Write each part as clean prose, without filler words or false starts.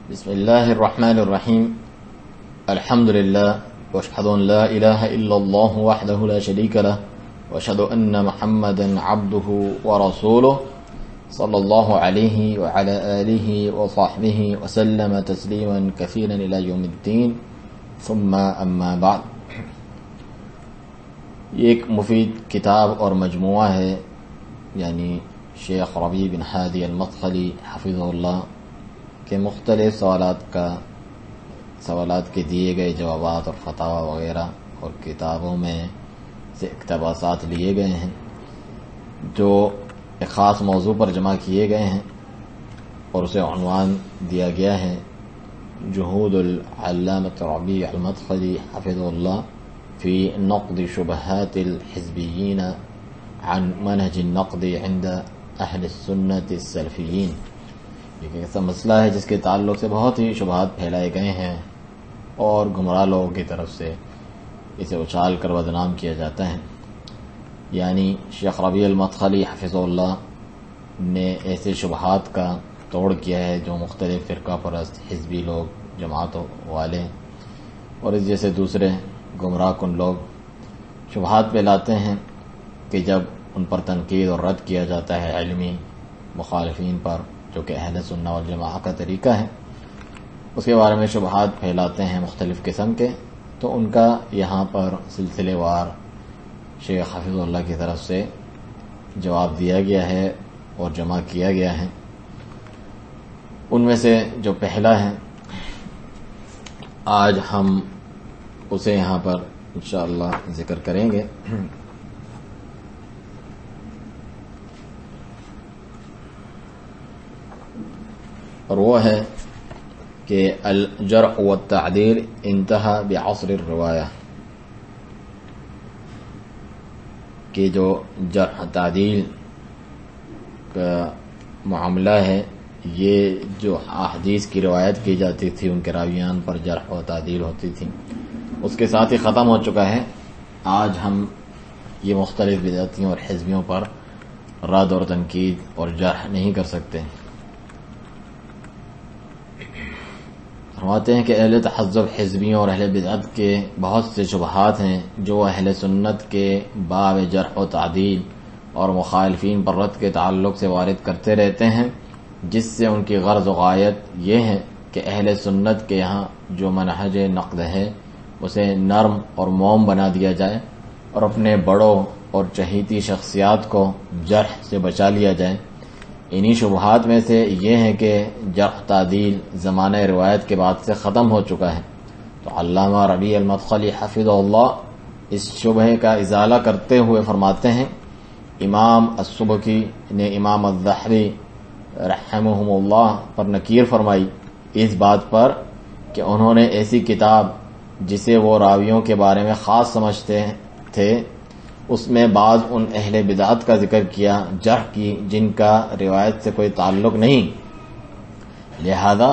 بسم الله الرحمن الرحيم الحمد لله واشهد ان لا اله الا الله وحده لا شريك له واشهد ان محمدا عبده ورسوله صلى الله عليه وعلى آله وصحبه وسلم تسليما كثيرا الى يوم الدين ثم اما بعد. یہ ایک مفید کتاب اور مجموعہ ہے، یعنی شیخ ربیع بن ہادی المدخلی حفظہ اللہ کے مختلف سوالات کے دیے گئے جوابات اور فتاوی وغیرہ اور کتابوں میں سے اقتباسات لیے گئے ہیں جو ایک خاص موضوع پر جمع کیے گئے ہیں، اور اسے عنوان دیا گیا ہے جہود العلامۃ ربیع المدخلی حفظہ اللہ فی نقد شبہات الحزبیین عن منہج النقد عند اہل السنت السلفیین. یہ ایک ایسا مسئلہ ہے جس کے تعلق سے بہت ہی شبہات پھیلائے گئے ہیں اور گمراہ لوگوں کی طرف سے اسے اچھال کر بدنام کیا جاتا ہے. یعنی شیخ ربیع المدخلی حفظہ اللہ نے ایسے شبہات کا توڑ کیا ہے جو مختلف فرقہ پرست حزبی لوگ، جماعتوں والے اور اس جیسے دوسرے گمراہ کن لوگ شبہات پہ لاتے ہیں کہ جب ان پر تنقید اور رد کیا جاتا ہے علمی مخالفین پر، جو کہ اہل سنہ والجماعہ کا طریقہ ہے، اس کے بارے میں شبہات پھیلاتے ہیں مختلف قسم کے، تو ان کا یہاں پر سلسلے وار شیخ حفظ اللہ کی طرف سے جواب دیا گیا ہے اور جمع کیا گیا ہے. ان میں سے جو پہلا ہے آج ہم اسے یہاں پر انشاءاللہ ذکر کریں گے. اور وہ ہے کہ الجرح والتعدیل انتہا بعصر الروایہ، کہ جو جرح تعدیل کا معاملہ ہے، یہ جو احادیث کی روایت کی جاتی تھی ان کے راویان پر جرح و تعدیل ہوتی تھی، اس کے ساتھ ہی ختم ہو چکا ہے. آج ہم یہ مختلف بدعتیوں اور حزبیوں پر رد اور تنقید اور جرح نہیں کر سکتے. فرماتے ہیں کہ اہل تحزب حزبیوں اور اہل بدعت کے بہت سے شبہات ہیں جو اہل سنت کے باب جرح و تعدیل اور مخالفین پر رد کے تعلق سے وارد کرتے رہتے ہیں، جس سے ان کی غرض و غایت یہ ہے کہ اہل سنت کے یہاں جو منہج نقد ہے اسے نرم اور موم بنا دیا جائے اور اپنے بڑوں اور چہیتی شخصیات کو جرح سے بچا لیا جائے. انہی شبہات میں سے یہ ہے کہ جرح تعدیل زمانہ روایت کے بعد سے ختم ہو چکا ہے. تو علامہ ربیع المدخلی حفظہ اللہ اس شبہ کا ازالہ کرتے ہوئے فرماتے ہیں، امام السبکی نے امام الذہبی رحمہم اللہ پر نکیر فرمائی اس بات پر کہ انہوں نے ایسی کتاب جسے وہ راویوں کے بارے میں خاص سمجھتے تھے، اس میں بعض ان اہل بدعت کا ذکر کیا جرح کی جن کا روایت سے کوئی تعلق نہیں، لہذا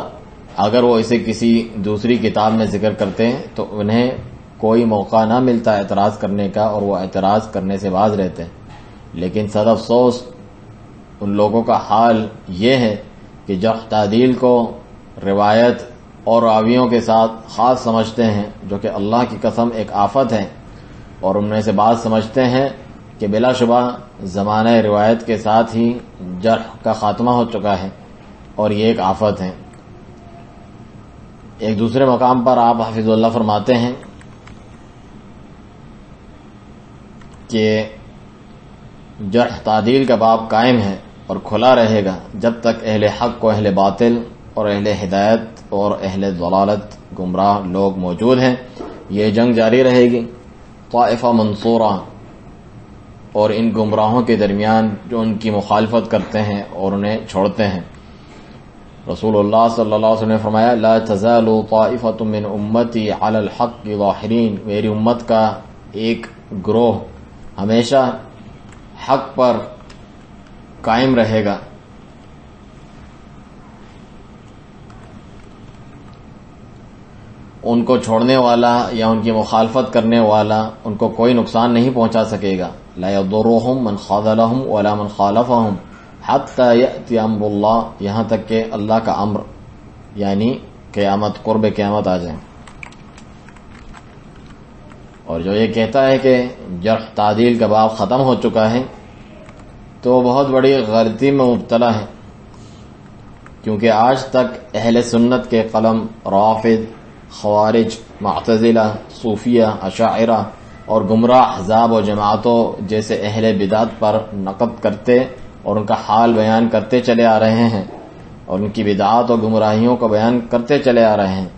اگر وہ اسے کسی دوسری کتاب میں ذکر کرتے ہیں تو انہیں کوئی موقع نہ ملتا اعتراض کرنے کا اور وہ اعتراض کرنے سے باز رہتے ہیں. لیکن صد افسوس ان لوگوں کا حال یہ ہے کہ جرح تعدیل کو روایت اور راویوں کے ساتھ خاص سمجھتے ہیں، جو کہ اللہ کی قسم ایک آفت ہے، اور ان میں سے بعض سمجھتے ہیں کہ بلا شبہ زمانہ روایت کے ساتھ ہی جرح کا خاتمہ ہو چکا ہے اور یہ ایک آفت ہے. ایک دوسرے مقام پر آپ حفظ اللہ فرماتے ہیں کہ جرح تعدیل کا باب قائم ہے اور کھلا رہے گا جب تک اہل حق و اہل باطل اور اہل ہدایت اور اہل ضلالت گمراہ لوگ موجود ہیں. یہ جنگ جاری رہے گی. طائفہ منصورہ اور ان گمراہوں کے درمیان جو ان کی مخالفت کرتے ہیں اور انہیں چھوڑتے ہیں. رسول اللہ صلی اللہ علیہ وسلم نے فرمایا، لا تزال طائفۃ من امتی علی الحق ظاہرین، میری امت کا ایک گروہ ہمیشہ حق پر قائم رہے گا. ان کو چھوڑنے والا یا ان کی مخالفت کرنے والا ان کو کوئی نقصان نہیں پہنچا سکے گا. لا يضرهم من خذلهم ولا من خالفهم حتی یأتی امر اللہ، یہاں تک کہ اللہ کا امر یعنی قیامت، قرب قیامت آ جائیں. اور جو یہ کہتا ہے کہ جرح تعدیل کا باب ختم ہو چکا ہے تو بہت بڑی غلطی میں مبتلا ہے، کیونکہ آج تک اہل سنت کے قلم رافض، خوارج، معتزلہ، صوفیہ، اشاعرہ اور گمراہ احزاب و جماعتوں جیسے اہل بدعت پر نقد کرتے اور ان کا حال بیان کرتے چلے آ رہے ہیں اور ان کی بدعات اور گمراہیوں کو بیان کرتے چلے آ رہے ہیں.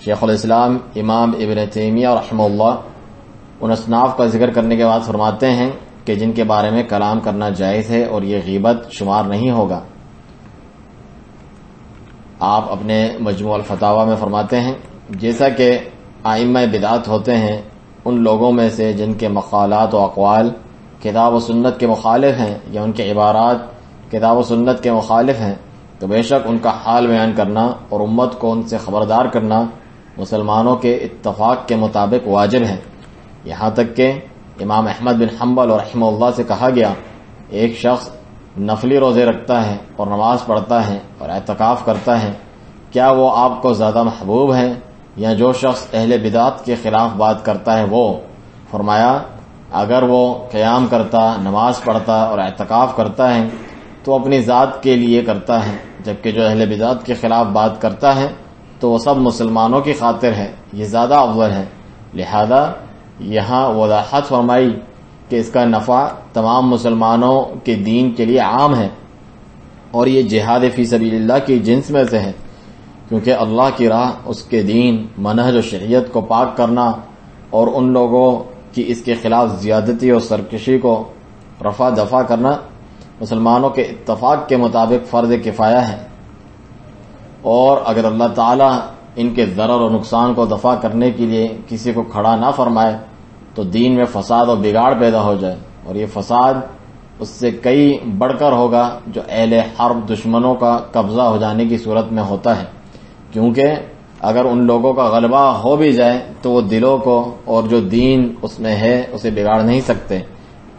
شیخ الاسلام امام ابن تیمیہ رحمہ اللہ ان اصناف کا ذکر کرنے کے بعد فرماتے ہیں کہ جن کے بارے میں کلام کرنا جائز ہے اور یہ غیبت شمار نہیں ہوگا. آپ اپنے مجموع الفتاوی میں فرماتے ہیں جیسا کہ ائمہ بدعت ہوتے ہیں ان لوگوں میں سے جن کے مقالات و اقوال کتاب و سنت کے مخالف ہیں یا ان کے عبارات کتاب و سنت کے مخالف ہیں، تو بے شک ان کا حال بیان کرنا اور امت کو ان سے خبردار کرنا مسلمانوں کے اتفاق کے مطابق واجب ہے. یہاں تک کہ امام احمد بن حنبل رحمہ اللہ سے کہا گیا ایک شخص نفلی روزے رکھتا ہے اور نماز پڑھتا ہے اور اعتکاف کرتا ہے، کیا وہ آپ کو زیادہ محبوب ہے یا جو شخص اہل بدعت کے خلاف بات کرتا ہے وہ؟ فرمایا اگر وہ قیام کرتا، نماز پڑھتا اور اعتکاف کرتا ہے تو اپنی ذات کے لیے کرتا ہے، جبکہ جو اہل بدعت کے خلاف بات کرتا ہے تو وہ سب مسلمانوں کی خاطر ہے، یہ زیادہ افضل ہے. لہذا یہاں وضاحت فرمائی کہ اس کا نفع تمام مسلمانوں کے دین کے لیے عام ہے اور یہ جہاد فی سبیل اللہ کی جنس میں سے ہے، کیونکہ اللہ کی راہ، اس کے دین، منہج و شریعت کو پاک کرنا اور ان لوگوں کی اس کے خلاف زیادتی اور سرکشی کو رفع دفع کرنا مسلمانوں کے اتفاق کے مطابق فرض کفایہ ہے. اور اگر اللہ تعالی ان کے ضرر اور نقصان کو دفع کرنے کے لیے کسی کو کھڑا نہ فرمائے تو دین میں فساد و بگاڑ پیدا ہو جائے، اور یہ فساد اس سے کئی بڑھ کر ہوگا جو اہل حرب دشمنوں کا قبضہ ہو جانے کی صورت میں ہوتا ہے. کیونکہ اگر ان لوگوں کا غلبہ ہو بھی جائے تو وہ دلوں کو اور جو دین اس میں ہے اسے بگاڑ نہیں سکتے،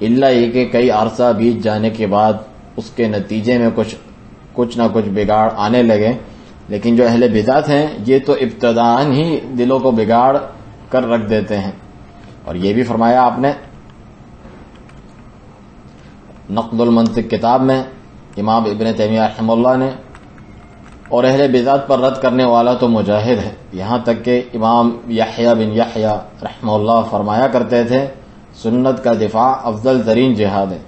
الا یہ کہ کئی عرصہ بیت جانے کے بعد اس کے نتیجے میں کچھ نہ کچھ بگاڑ آنے لگے. لیکن جو اہل بدعت ہیں یہ تو ابتداءً ہی دلوں کو بگاڑ کر رکھ دیتے ہیں. اور یہ بھی فرمایا آپ نے نقد المنطق کتاب میں امام ابن تیمیہ رحمہ اللہ نے، اور اہل بدعت پر رد کرنے والا تو مجاہد ہے. یہاں تک کہ امام یحییٰ بن یحییٰ رحمہ اللہ فرمایا کرتے تھے سنت کا دفاع افضل ترین جہاد ہے.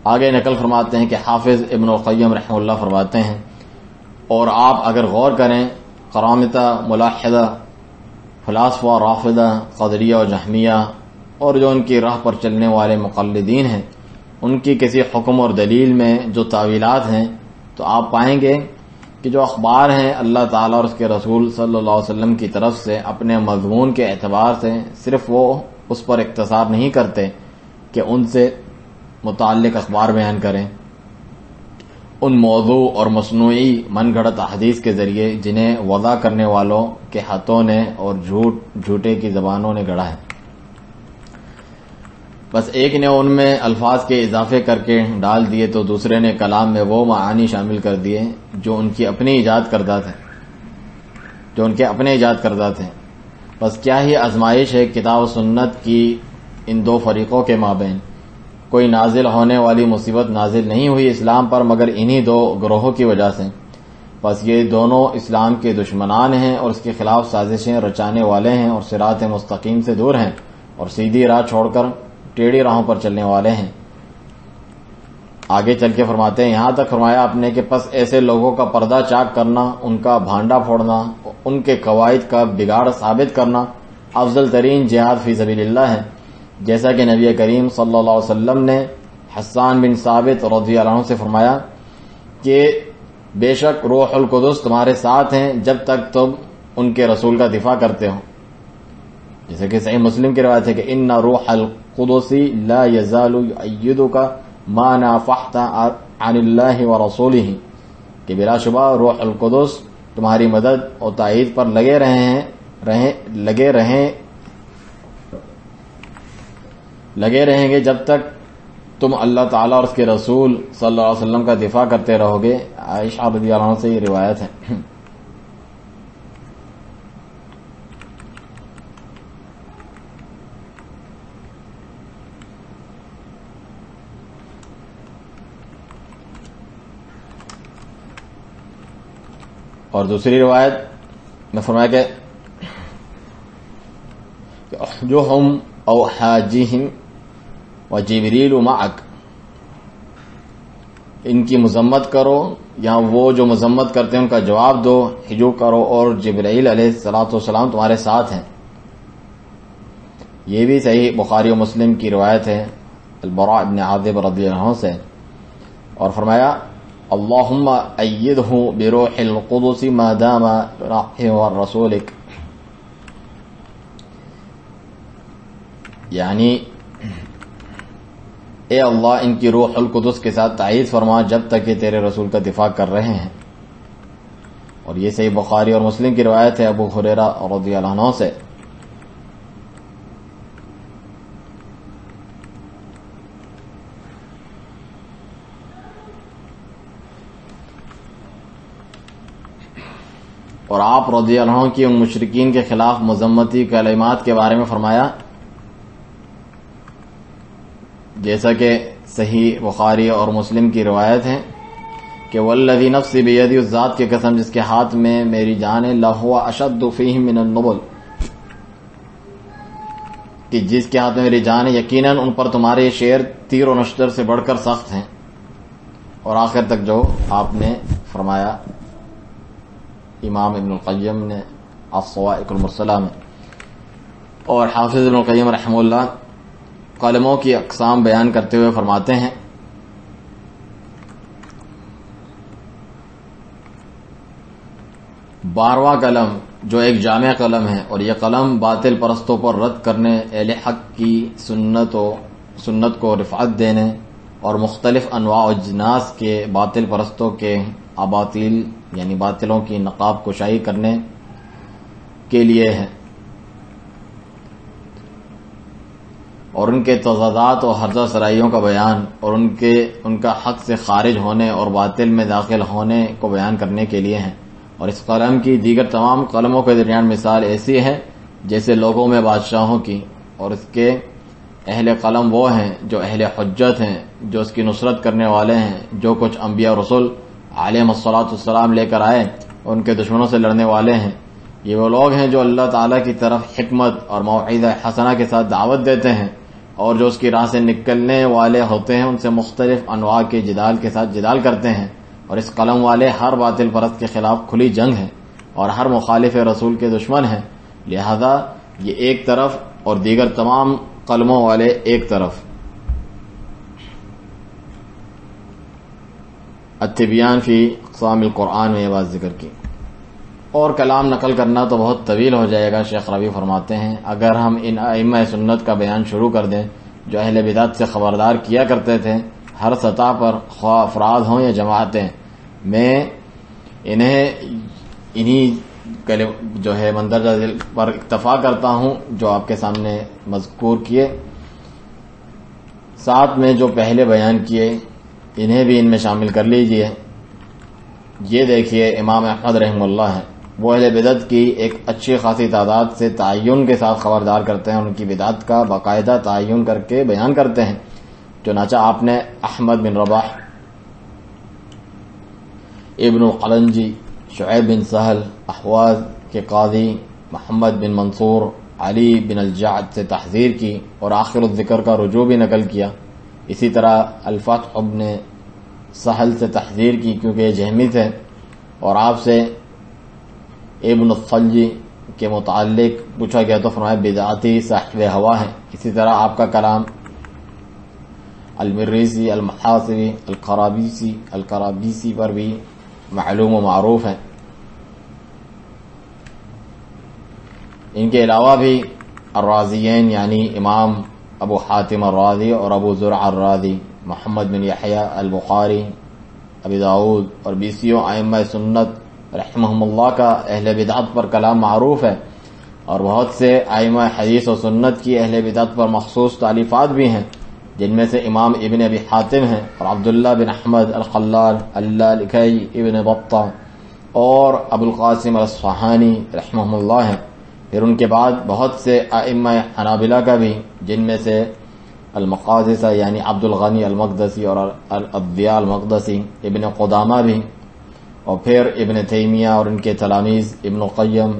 آگے نقل فرماتے ہیں کہ حافظ ابن القیم رحمہ اللہ فرماتے ہیں اور آپ اگر غور کریں قرامطہ، ملاحدہ، فلاسفہ، رافضہ، قدریہ و جہمیہ اور جو ان کی راہ پر چلنے والے مقلدین ہیں ان کی کسی حکم اور دلیل میں جو تعویلات ہیں تو آپ پائیں گے کہ جو اخبار ہیں اللہ تعالیٰ اور اس کے رسول صلی اللہ علیہ وسلم کی طرف سے اپنے مضمون کے اعتبار سے صرف وہ اس پر اقتصار نہیں کرتے کہ ان سے متعلق اخبار بیان کریں، ان موضوع اور مصنوعی من گھڑت احادیث کے ذریعے جنہیں وضع کرنے والوں کے ہاتھوں نے اور جھوٹے کی زبانوں نے گڑھا ہے. بس ایک نے ان میں الفاظ کے اضافے کر کے ڈال دیے تو دوسرے نے کلام میں وہ معانی شامل کر دیے جو ان کے اپنے ایجاد کردہ تھے. بس کیا ہی آزمائش ہے کتاب و سنت کی ان دو فریقوں کے مابین. کوئی نازل ہونے والی مصیبت نازل نہیں ہوئی اسلام پر مگر انہی دو گروہوں کی وجہ سے. بس یہ دونوں اسلام کے دشمنان ہیں اور اس کے خلاف سازشیں رچانے والے ہیں اور صراط مستقیم سے دور ہیں اور سیدھی راہ چھوڑ کر ٹیڑھی راہوں پر چلنے والے ہیں. آگے چل کے فرماتے ہیں یہاں تک فرمایا آپ نے کہ پس ایسے لوگوں کا پردہ چاک کرنا، ان کا بھانڈا پھوڑنا، ان کے قواعد کا بگاڑ ثابت کرنا افضل ترین جہاد فی سبیل اللہ ہے. جیسا کہ نبی کریم صلی اللہ علیہ وسلم نے حسان بن ثابت رضی اللہ عنہ سے فرمایا کہ بے شک روح القدس تمہارے ساتھ ہیں جب تک تم ان کے رسول کا دفاع کرتے ہو. جیسے کہ صحیح مسلم کی روایت ہے کہ ان روح القدس لا يزال يؤيدك ما نافحت عن اللہ ورسولہ، کہ بلا شبہ روح القدس تمہاری مدد اور تائید پر لگے رہیں گے جب تک تم اللہ تعالیٰ اور اس کے رسول صلی اللہ علیہ وسلم کا دفاع کرتے رہو گے. عائشہ رضی اللہ عنہ سے یہ روایت ہے. اور دوسری روایت میں فرمایا کہ جو ہم او حاجہم و جبریل معک، ان کی مذمت کرو یا وہ جو مذمت کرتے ہیں ان کا جواب دو، ہجو کرو، اور جبرائیل علیہ الصلوۃ والسلام تمہارے ساتھ ہیں. یہ بھی صحیح بخاری و مسلم کی روایت ہے البراء بن عازب رضی اللہ عنہ سے. اور فرمایا اللہم ایدہ بروح القدس ما دام رحمہ رسولک، یعنی اے اللہ ان کی روح القدس کے ساتھ تائید فرما جب تک کہ تیرے رسول کا دفاع کر رہے ہیں. اور یہ صحیح بخاری اور مسلم کی روایت ہے ابو ہریرہ رضی اللہ عنہ سے. اور آپ رضی اللہ عنہ کی ان مشرکین کے خلاف مذمتی کلمات کے بارے میں فرمایا جیسا کہ صحیح بخاری اور مسلم کی روایت ہے کہ والذی نفسی بیدی، اس ذات کی قسم جس کے ہاتھ میں میری جان ہے، لہو اشد فیہم من النبل، کہ جس کے ہاتھ میں میری جان ہے یقیناً ان پر تمہارے شیر تیر و نشتر سے بڑھ کر سخت ہیں. اور آخر تک جو آپ نے فرمایا امام ابن القیم نے الصواعق المرسلہ میں. اور حافظ ابن القیم رحمہ اللہ قلموں کی اقسام بیان کرتے ہوئے فرماتے ہیں بارہواں قلم جو ایک جامع قلم ہے، اور یہ قلم باطل پرستوں پر رد کرنے، اہل حق کی سنت کو رفعت دینے، اور مختلف انواع و اجناس کے باطل پرستوں کے اباطیل یعنی باطلوں کی نقاب کشائی کرنے کے لیے ہے، اور ان کے تضادات و حرزہ سرائیوں کا بیان، اور ان کا حق سے خارج ہونے اور باطل میں داخل ہونے کو بیان کرنے کے لیے ہیں. اور اس قلم کی دیگر تمام قلموں کے درمیان مثال ایسی ہے جیسے لوگوں میں بادشاہوں کی، اور اس کے اہل قلم وہ ہیں جو اہل حجت ہیں، جو اس کی نصرت کرنے والے ہیں، جو کچھ انبیاء رسول علیہ الصلوۃ والسلام لے کر آئے ان کے دشمنوں سے لڑنے والے ہیں. یہ وہ لوگ ہیں جو اللہ تعالیٰ کی طرف حکمت اور موعظہ حسنہ کے ساتھ دعوت دیتے ہیں، اور جو اس کی راہ سے نکلنے والے ہوتے ہیں ان سے مختلف انواع کے جدال کے ساتھ جدال کرتے ہیں. اور اس قلم والے ہر باطل پرست کے خلاف کھلی جنگ ہے اور ہر مخالف رسول کے دشمن ہیں. لہذا یہ ایک طرف اور دیگر تمام قلموں والے ایک طرف. التبیان فی اقسام القرآن میں یہ بات ذکر کی. اور کلام نقل کرنا تو بہت طویل ہو جائے گا. شیخ ربیع فرماتے ہیں اگر ہم ان ائمہ سنت کا بیان شروع کر دیں جو اہل بدعت سے خبردار کیا کرتے تھے ہر سطح پر، خواہ افراد ہوں یا جماعتیں، میں انہی جو ہے مندرجہ ذیل پر اکتفا کرتا ہوں جو آپ کے سامنے مذکور کیے، ساتھ میں جو پہلے بیان کیے انہیں بھی ان میں شامل کر لیجئے. یہ دیکھیے امام احمد رحمہ اللہ ہے، وہ اہل بدعت کی ایک اچھی خاصی تعداد سے تعین کے ساتھ خبردار کرتے ہیں، ان کی بدعت کا باقاعدہ تعین کر کے بیان کرتے ہیں. چنانچہ آپ نے احمد بن رباح، ابن القلنجی، شعیب بن سہل، احواز کے قاضی محمد بن منصور، علی بن الجعد سے تحذیر کی اور آخر الذکر کا رجوع بھی نقل کیا. اسی طرح الفتح ابن سہل سے تحذیر کی کیونکہ یہ جہمی تھے، اور آپ سے ابن الثلجی کے متعلق پوچھا گیا تو فرمایا بدعتی صاحب ہوا ہے. اسی طرح آپ کا کلام المریزی، المحاصبی، القرابیسی پر بھی معلوم و معروف ہے. ان کے علاوہ بھی الرازیین یعنی امام ابو حاتم الرازی اور ابو زرع الرازی، محمد بن یحییٰ البخاری، ابی داؤد اور بیسیوں ائمہ سنت رحمہم اللہ کا اہل بدعت پر کلام معروف ہے، اور بہت سے ائمہ حدیث و سنت کی اہل بدعت پر مخصوص تالیفات بھی ہیں جن میں سے امام ابن ابی حاتم ہیں اور عبداللہ بن احمد الخلال اللالکئی ابن بطہ اور ابو القاسم الاصفہانی رحمہ اللہ ہیں۔ پھر ان کے بعد بہت سے ائمہ حنابلہ کا بھی، جن میں سے المقادسہ یعنی عبد الغنی المقدسی اور الضیاء المقدسی، ابن قدامہ بھی، اور پھر ابن تیمیہ اور ان کے تلاميذ ابن القیم،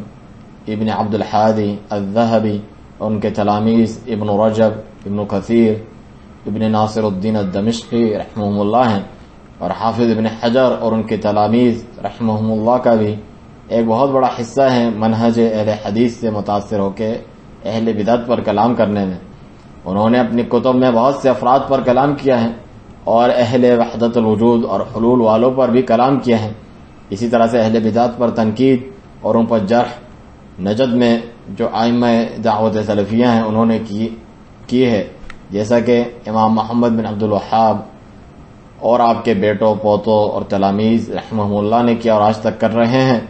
ابن عبد الحادی الذہبی اور ان کے تلاميذ ابن رجب، ابن کثیر، ابن ناصر الدین الدمشقی رحمہ اللہ ہیں، اور حافظ ابن حجر اور ان کے تلاميذ رحمہ اللہ کا بھی ایک بہت بڑا حصہ ہے منہج اہل حدیث سے متاثر ہو کے اہل بدعت پر کلام کرنے میں۔ انہوں نے اپنی کتب میں بہت سے افراد پر کلام کیا ہے اور اہل وحدت الوجود اور حلول والوں پر بھی کلام کیا ہے۔ اسی طرح سے اہل بدعت پر تنقید اور ان پر جرح نجد میں جو ائمہ دعوت سلفیہ ہیں انہوں نے کی ہے، جیسا کہ امام محمد بن عبد الوہاب اور آپ کے بیٹوں پوتوں اور تلاميذ رحمہ اللہ نے کیا اور آج تک کر رہے ہیں۔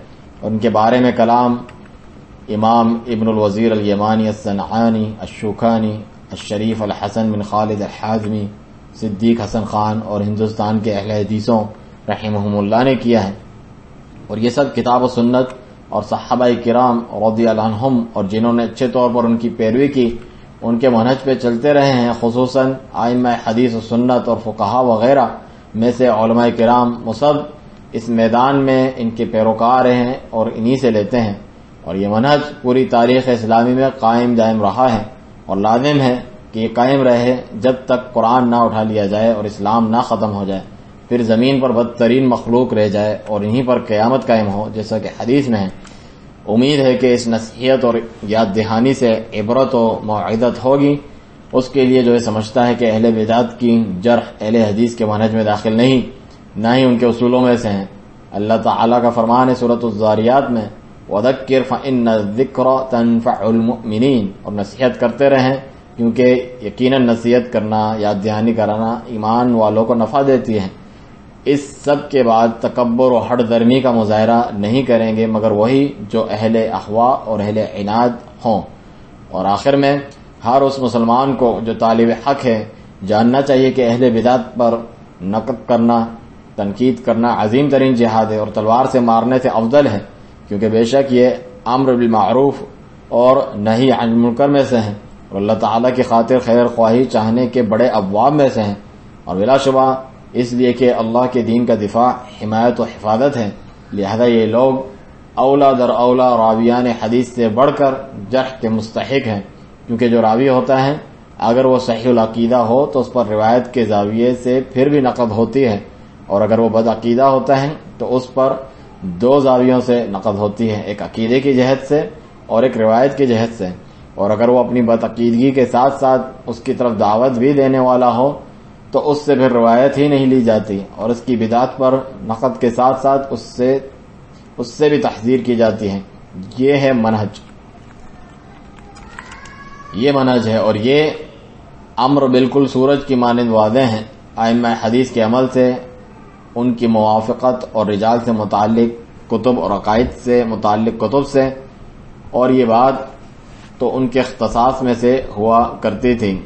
ان کے بارے میں کلام امام ابن الوزیر الیمانی الصنعانی الشوکانی الشریف الحسن بن خالد الحازمی، صدیق حسن خان اور ہندوستان کے اہل حدیثوں رحمہم اللہ نے کیا ہے، اور یہ سب کتاب و سنت اور صحابہ کرام رضی اللہ عنہم اور جنہوں نے اچھے طور پر ان کی پیروی کی ان کے منہج پہ چلتے رہے ہیں، خصوصاً ائمہ حدیث و سنت اور فقہا وغیرہ میں سے علماء کرام مصب اس میدان میں ان کے پیروکار ہیں اور انہی سے لیتے ہیں، اور یہ منہج پوری تاریخ اسلامی میں قائم دائم رہا ہے اور لازم ہے کہ یہ قائم رہے جب تک قرآن نہ اٹھا لیا جائے اور اسلام نہ ختم ہو جائے، پھر زمین پر بدترین مخلوق رہ جائے اور انہی پر قیامت قائم ہو، جیسا کہ حدیث میں ہے۔ امید ہے کہ اس نصیحت اور یاد دہانی سے عبرت و موعظت ہوگی اس کے لیے جو سمجھتا ہے کہ اہل بدعت کی جرح اہل حدیث کے منہج میں داخل نہیں، نہ ہی ان کے اصولوں میں سے ہیں۔ اللہ تعالیٰ کا فرمان ہے سورۃ الذاریات میں، وَذَكِّرْ فَإِنَّ الذِّكْرَ تَنفَعُ الْمُؤْمِنِينَ، اور نصیحت کرتے رہیں کیونکہ یقیناً نصیحت کرنا، یاد دہانی کرانا ایمان والوں کو نفع دیتی ہے۔ اس سب کے بعد تکبر و ہٹ درمی کا مظاہرہ نہیں کریں گے مگر وہی جو اہل احوا اور اہل عناد ہوں، اور آخر میں ہر اس مسلمان کو جو طالب حق ہے جاننا چاہیے کہ اہل بدعت پر نقد کرنا، تنقید کرنا عظیم ترین جہاد ہے اور تلوار سے مارنے سے افضل ہے، کیونکہ بے شک یہ امر بالمعروف اور نہی عن المنکر میں سے ہیں اور اللہ تعالیٰ کی خاطر خیر خواہی چاہنے کے بڑے ابواب میں سے ہیں، اور بلا شبہ اس لیے کہ اللہ کے دین کا دفاع حمایت و حفاظت ہے، لہذا یہ لوگ اولا در اولا راویان حدیث سے بڑھ کر جرح کے مستحق ہیں، کیونکہ جو راوی ہوتا ہے اگر وہ صحیح العقیدہ ہو تو اس پر روایت کے زاویے سے پھر بھی نقد ہوتی ہے، اور اگر وہ بد عقیدہ ہوتا ہے تو اس پر دو زاویوں سے نقد ہوتی ہے، ایک عقیدے کی جہت سے اور ایک روایت کی جہت سے، اور اگر وہ اپنی بد عقیدگی کے ساتھ ساتھ اس کی طرف دعوت بھی دینے والا ہو تو اس سے پھر روایت ہی نہیں لی جاتی، اور اس کی بدعت پر نقد کے ساتھ ساتھ اس سے بھی تحذیر کی جاتی ہے۔ یہ ہے منہج، یہ منہج ہے، اور یہ امر بالکل سورج کی مانند واضح ہیں۔ ائمہ حدیث کے عمل سے، ان کی موافقت اور رجال سے متعلق کتب اور عقائد سے متعلق کتب سے، اور یہ بات تو ان کے اختصاص میں سے ہوا کرتی تھی۔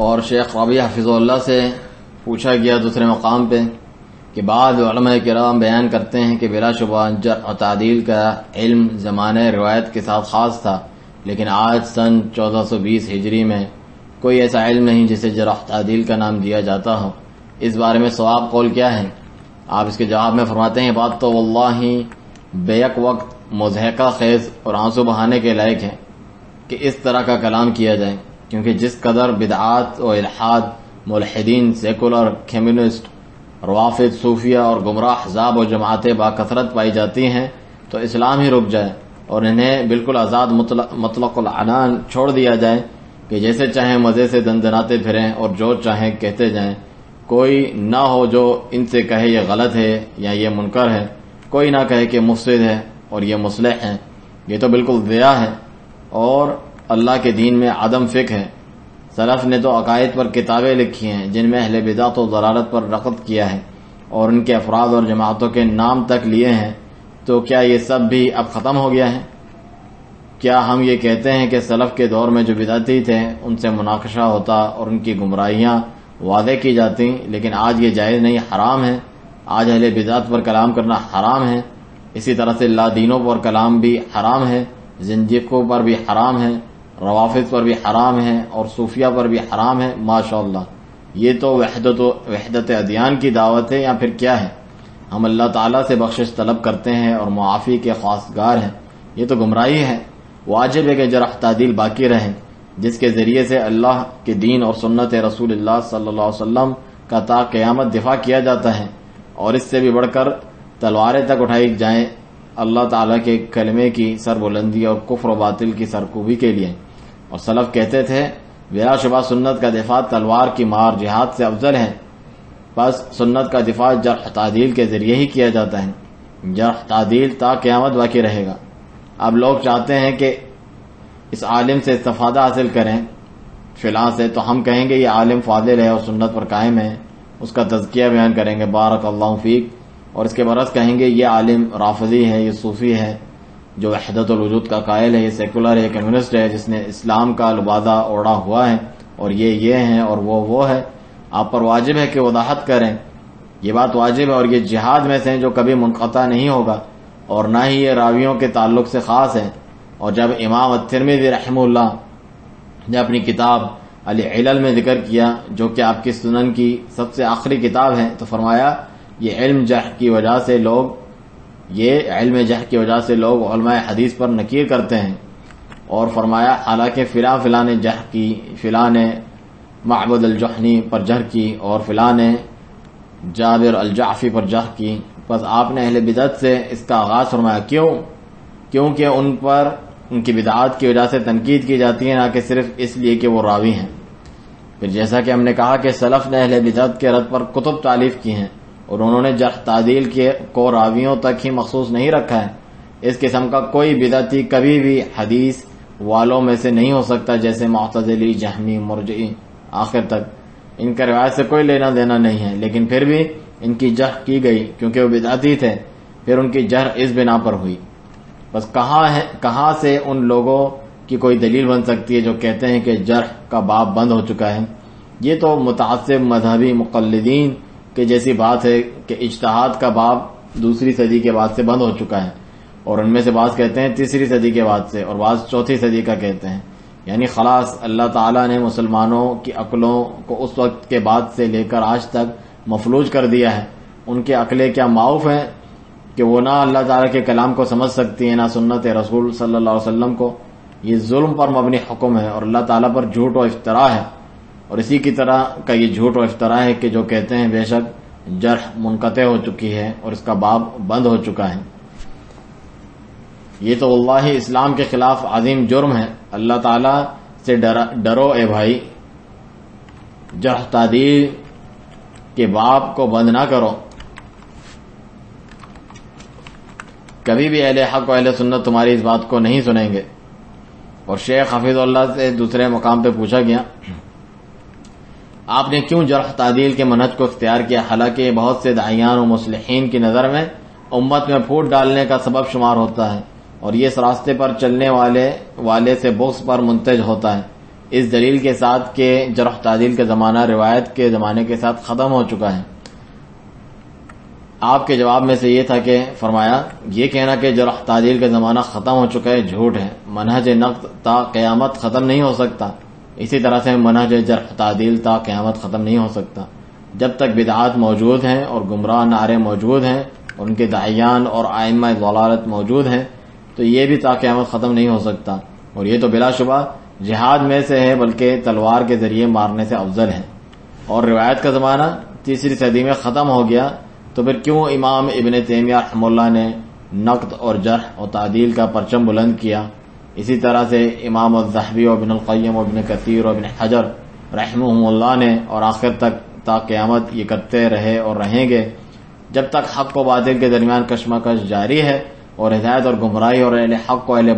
اور شیخ ربیع حفظہ اللہ سے پوچھا گیا دوسرے مقام پہ کہ بعض علماء کرام بیان کرتے ہیں کہ بلا شبہ جرح و تعدیل کا علم زمانہ روایت کے ساتھ خاص تھا، لیکن آج سن 1420 ہجری میں کوئی ایسا علم نہیں جسے جرح و تعدیل کا نام دیا جاتا ہو۔ اس بارے میں صواب قول کیا ہے؟ آپ اس کے جواب میں فرماتے ہیں، بات تو واللہ بیک وقت مضحکہ خیز اور آنسو بہانے کے لائق ہے کہ اس طرح کا کلام کیا جائے، کیونکہ جس قدر بدعات و الحاد، ملحدین، سیکولر، کمیونسٹ، روافض، صوفیہ اور گمراہ احزاب و جماعتیں باکثرت پائی جاتی ہیں تو اسلام ہی رک جائے اور انہیں بالکل آزاد مطلق العنان چھوڑ دیا جائے کہ جیسے چاہیں مزے سے دندناتے پھریں اور جو چاہیں کہتے جائیں۔ کوئی نہ ہو جو ان سے کہے یہ غلط ہے یا یہ منکر ہے، کوئی نہ کہے کہ مفسد ہے اور یہ مصلح ہے۔ یہ تو بالکل ضیاء ہے اور اللہ کے دین میں عدم فقہ ہے۔ سلف نے تو عقائد پر کتابیں لکھی ہیں جن میں اہل بدعت و ضلالت پر نقد کیا ہے، اور ان کے افراد اور جماعتوں کے نام تک لیے ہیں، تو کیا یہ سب بھی اب ختم ہو گیا ہے؟ کیا ہم یہ کہتے ہیں کہ سلف کے دور میں جو بدعتی تھے ان سے مناقشہ ہوتا اور ان کی گمراہیاں واضح کی جاتی، لیکن آج یہ جائز نہیں، حرام ہے؟ آج اہل بدعت پر کلام کرنا حرام ہے، اسی طرح سے لا دینوں پر کلام بھی حرام ہے، زندیقوں پر بھی حرام ہے، روافض پر بھی حرام ہے، اور صوفیہ پر بھی حرام ہے؟ ماشاءاللہ، یہ تو وحدت ادیان کی دعوت ہے یا پھر کیا ہے؟ ہم اللہ تعالیٰ سے بخشش طلب کرتے ہیں اور معافی کے خواستگار ہیں، یہ تو گمراہی ہے۔ واجب ہے کہ جرح تعدیل باقی رہیں، جس کے ذریعے سے اللہ کے دین اور سنت رسول اللہ صلی اللہ علیہ وسلم کا تا قیامت دفاع کیا جاتا ہے، اور اس سے بھی بڑھ کر تلواریں تک اٹھائی جائیں اللہ تعالیٰ کے کلمے کی سربلندی اور کفر و باطل کی سرکوبی کے لیے۔ اور سلف کہتے تھے بلا شبہ سنت کا دفاع تلوار کی مار جہاد سے افضل ہے، بس سنت کا دفاع جرح تعدیل کے ذریعے ہی کیا جاتا ہے، جرح تعدیل تا قیامت باقی رہے گا۔ اب لوگ چاہتے ہیں کہ اس عالم سے استفادہ حاصل کریں فلاں سے، تو ہم کہیں گے یہ عالم فاضل ہے اور سنت پر قائم ہے، اس کا تزکیہ بیان کریں گے بارک اللہ فیک، اور اس کے برعکس کہیں گے یہ عالم رافضی ہے، یہ صوفی ہے جو وحدت الوجود کا قائل ہے، یہ سیکولر ہے، کمیونسٹ ہے، جس نے اسلام کا لبادہ اوڑھا ہوا ہے، اور یہ ہیں اور وہ ہے۔ آپ پر واجب ہے کہ وضاحت کریں، یہ بات واجب ہے، اور یہ جہاد میں سے جو کبھی منقطع نہیں ہوگا، اور نہ ہی یہ راویوں کے تعلق سے خاص ہے۔ اور جب امام الترمذی رحمہ اللہ نے اپنی کتاب العلل میں ذکر کیا، جو کہ آپ کی سنن کی سب سے آخری کتاب ہے، تو فرمایا یہ علم جرح کی وجہ سے لوگ علماء حدیث پر نکیر کرتے ہیں، اور فرمایا حالانکہ فلاں نے جرح کی، فلاں نے معبد الجحنی پر جرح کی، اور فلاں نے جابر الجعفی پر جرح کی، بس آپ نے اہل بدعت سے اس کا آغاز فرمایا۔ کیونکہ ان پر ان کی بدعات کی وجہ سے تنقید کی جاتی ہے، نہ کہ صرف اس لیے کہ وہ راوی ہیں۔ پھر جیسا کہ ہم نے کہا کہ سلف نے اہل بدعت کے رد پر کتب تالیف کی ہیں، اور انہوں نے جرح تعدیل کو راویوں تک ہی مخصوص نہیں رکھا ہے۔ اس قسم کا کوئی بدعتی کبھی بھی حدیث والوں میں سے نہیں ہو سکتا، جیسے معتزلی، جہمی، مرجئی آخر تک، ان کا روایت سے کوئی لینا دینا نہیں ہے، لیکن پھر بھی ان کی جرح کی گئی کیونکہ وہ بدعتی تھے، پھر ان کی جرح اس بنا پر ہوئی۔ بس کہاں سے ان لوگوں کی کوئی دلیل بن سکتی ہے جو کہتے ہیں کہ جرح کا باب بند ہو چکا ہے؟ یہ تو متعصب مذہبی مقلدین کے جیسی بات ہے کہ اجتہاد کا باب دوسری صدی کے بعد سے بند ہو چکا ہے، اور ان میں سے بعض کہتے ہیں تیسری صدی کے بعد سے، اور بعض چوتھی صدی کا کہتے ہیں۔ یعنی خلاص اللہ تعالیٰ نے مسلمانوں کی عقلوں کو اس وقت کے بعد سے لے کر آج تک مفلوج کر دیا ہے۔ ان کی عقلیں کیا معاف ہیں کہ وہ نہ اللہ تعالیٰ کے کلام کو سمجھ سکتی ہیں، نہ سنت رسول صلی اللہ علیہ وسلم کو۔ یہ ظلم پر مبنی حکم ہے، اور اللہ تعالیٰ پر جھوٹ و افطرا ہے، اور اسی کی طرح کا یہ جھوٹ و افطرا ہے کہ جو کہتے ہیں بے شک جرح منقطع ہو چکی ہے اور اس کا باب بند ہو چکا ہے۔ یہ تو واللہ اسلام کے خلاف عظیم جرم ہے۔ اللہ تعالیٰ سے ڈرو اے بھائی، جرح تعدیل کے باب کو بند نہ کرو۔ کبھی بھی اہل حق و اہل سنت تمہاری اس بات کو نہیں سنیں گے۔ اور شیخ حفیظ اللہ سے دوسرے مقام پہ پوچھا گیا آپ نے کیوں جرح تعدیل کے منہج کو اختیار کیا، حالانکہ یہ بہت سے داعیان و مصلحین کی نظر میں امت میں پھوٹ ڈالنے کا سبب شمار ہوتا ہے، اور یہ اس راستے پر چلنے والے سے بغض پر منتج ہوتا ہے، اس دلیل کے ساتھ کہ جرح تعدیل کا زمانہ روایت کے زمانے کے ساتھ ختم ہو چکا ہے۔ آپ کے جواب میں سے یہ تھا کہ فرمایا یہ کہنا کہ جرح تعدیل کا زمانہ ختم ہو چکا ہے جھوٹ ہے، منہج نقد تا قیامت ختم نہیں ہو سکتا، اسی طرح سے منہج جرح تعدیل تا قیامت ختم نہیں ہو سکتا۔ جب تک بدعات موجود ہیں اور گمراہ نعرے موجود ہیں اور ان کے داعیان اور ائمہ ضلالت موجود ہیں تو یہ بھی تا قیامت ختم نہیں ہو سکتا، اور یہ تو بلا شبہ جہاد میں سے ہے بلکہ تلوار کے ذریعے مارنے سے افضل ہے۔ اور روایت کا زمانہ تیسری صدی میں ختم ہو گیا، تو پھر کیوں امام ابن تیمیہ رحمہ اللہ نے نقد اور جرح و تعدیل کا پرچم بلند کیا؟ اسی طرح سے امام الذہبی و ابن القیم و ابن کثیر و ابن حجر رحمہ اللہ نے، اور آخر تک تا قیامت یہ کرتے رہے اور رہیں گے جب تک حق و باطل کے درمیان کشمکش جاری ہے، اور ہدایت اور گمراہی اور اہل حق و اہل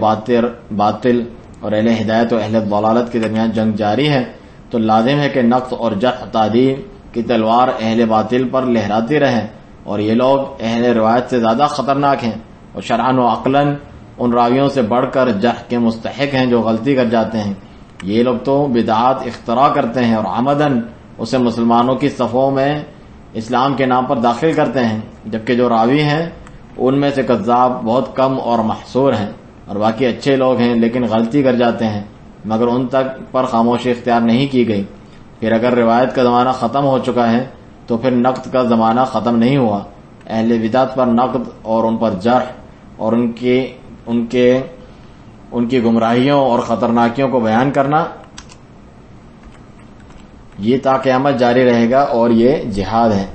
باطل اور اہل ہدایت و اہل ضلالت کے درمیان جنگ جاری ہے، تو لازم ہے کہ نقد اور جرح تعدیل کی تلوار اہل باطل پر لہراتی رہے، اور یہ لوگ اہل روایت سے زیادہ خطرناک ہیں اور شرعاً و عقلاً ان راویوں سے بڑھ کر جرح کے مستحق ہیں جو غلطی کر جاتے ہیں. یہ لوگ تو بدعات اختراع کرتے ہیں اور عمدن اسے مسلمانوں کی صفوں میں اسلام کے نام پر داخل کرتے ہیں، جبکہ جو راوی ہیں ان میں سے کذاب بہت کم اور محصور ہیں اور باقی اچھے لوگ ہیں لیکن غلطی کر جاتے ہیں، مگر ان تک پر خاموشی اختیار نہیں کی گئی. پھر اگر روایت کا زمانہ ختم ہو چکا ہے تو پھر نقد کا زمانہ ختم نہیں ہوا. اہل بدعت پر نقد اور ان پر جرح اور ان کی گمراہیوں اور خطرناکیوں کو بیان کرنا یہ تا قیامت جاری رہے گا اور یہ جہاد ہے.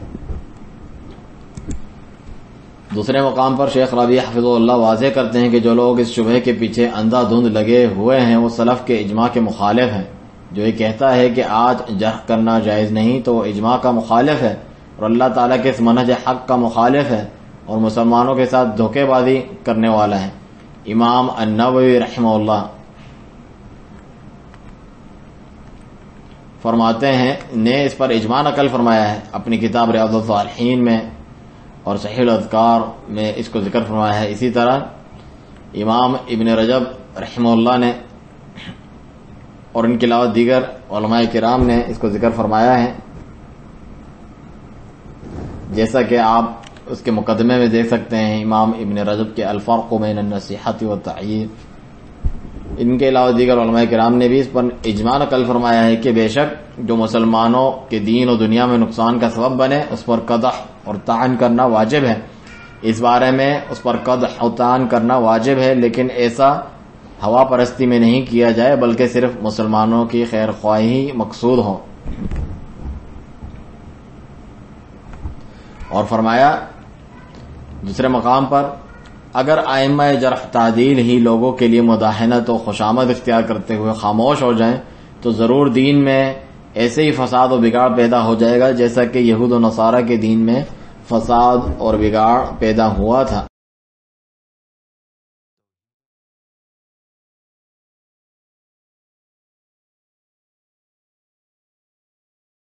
دوسرے مقام پر شیخ ربیع حفظہ اللہ واضح کرتے ہیں کہ جو لوگ اس شبہ کے پیچھے اندھا دھند لگے ہوئے ہیں وہ سلف کے اجماع کے مخالف ہیں. جو یہ کہتا ہے کہ آج جرح کرنا جائز نہیں تو وہ اجماع کا مخالف ہے اور اللہ تعالیٰ کے اس منہج حق کا مخالف ہے اور مسلمانوں کے ساتھ دھوکے بازی کرنے والا ہے. امام النووی رحمہ اللہ فرماتے ہیں نے اس پر اجماع نقل فرمایا ہے اپنی کتاب ریاض الصالحین میں اور صحیح الاذکار میں اس کو ذکر فرمایا ہے. اسی طرح امام ابن رجب رحمہ اللہ نے اور ان کے علاوہ دیگر علماء کرام نے اس کو ذکر فرمایا ہے، جیسا کہ آپ اس کے مقدمے میں دیکھ سکتے ہیں امام ابن رجب کے الفرق بین النصیحۃ والتعییر. ان کے علاوہ دیگر علماء کرام نے بھی اس پر اجماع نقل فرمایا ہے کہ بے شک جو مسلمانوں کے دین و دنیا میں نقصان کا سبب بنے اس پر قدح اور طعن کرنا واجب ہے. اس بارے میں اس پر قدح اور طعن کرنا واجب ہے، لیکن ایسا ہوا پرستی میں نہیں کیا جائے بلکہ صرف مسلمانوں کی خیر خواہی مقصود ہو. اور فرمایا دوسرے مقام پر اگر ائمہ جرح تعدیل ہی لوگوں کے لیے مداحنت و خوشامد اختیار کرتے ہوئے خاموش ہو جائیں تو ضرور دین میں ایسے ہی فساد و بگاڑ پیدا ہو جائے گا جیسا کہ یہود و نصارہ کے دین میں فساد اور بگاڑ پیدا ہوا تھا.